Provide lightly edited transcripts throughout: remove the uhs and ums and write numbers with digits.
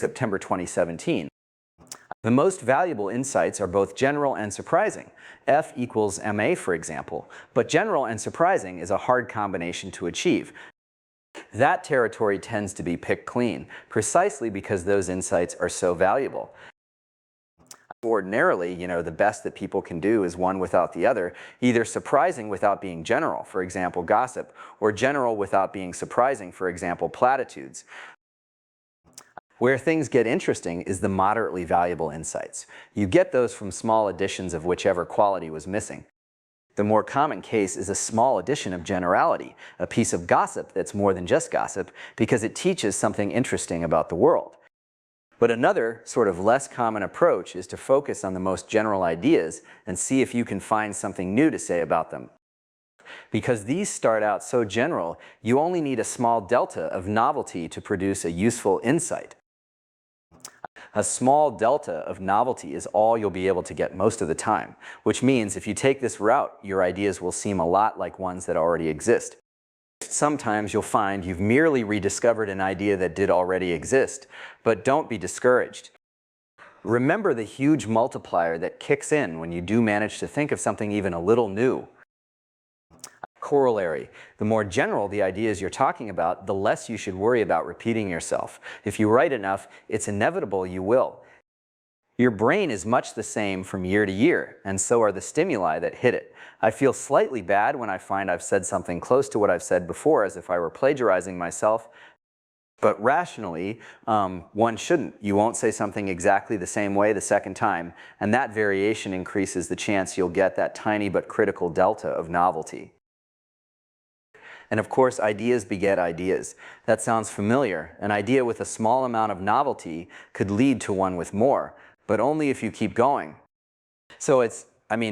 September 2017. The most valuable insights are both general and surprising. F equals MA, for example, but general and surprising is a hard combination to achieve. That territory tends to be picked clean, precisely because those insights are so valuable. Ordinarily, the best that people can do is one without the other, either surprising without being general, for example, gossip, or general without being surprising, for example, platitudes. Where things get interesting is the moderately valuable insights. You get those from small additions of whichever quality was missing. The more common case is a small addition of generality, a piece of gossip that's more than just gossip, because it teaches something interesting about the world. But another, sort of less common approach is to focus on the most general ideas and see if you can find something new to say about them. Because these start out so general, you only need a small delta of novelty to produce a useful insight. A small delta of novelty is all you'll be able to get most of the time, which means if you take this route, your ideas will seem a lot like ones that already exist. Sometimes you'll find you've merely rediscovered an idea that did already exist, but don't be discouraged. Remember the huge multiplier that kicks in when you do manage to think of something even a little new. Corollary: the more general the ideas you're talking about, the less you should worry about repeating yourself. If you write enough, it's inevitable you will. Your brain is much the same from year to year, and so are the stimuli that hit it. I feel slightly bad when I find I've said something close to what I've said before, as if I were plagiarizing myself. But rationally, one shouldn't. You won't say something exactly the same way the second time, and that variation increases the chance you'll get that tiny but critical delta of novelty. And of course, ideas beget ideas. That sounds familiar. An idea with a small amount of novelty could lead to one with more, but only if you keep going. So it's,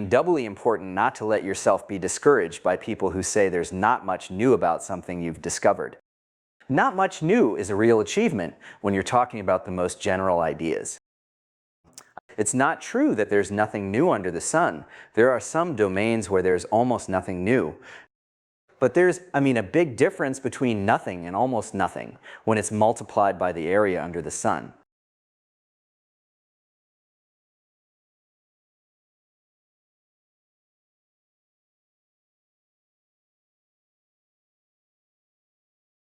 doubly important not to let yourself be discouraged by people who say there's not much new about something you've discovered. Not much new is a real achievement when you're talking about the most general ideas. It's not true that there's nothing new under the sun. There are some domains where there's almost nothing new. But there's, a big difference between nothing and almost nothing when it's multiplied by the area under the sun.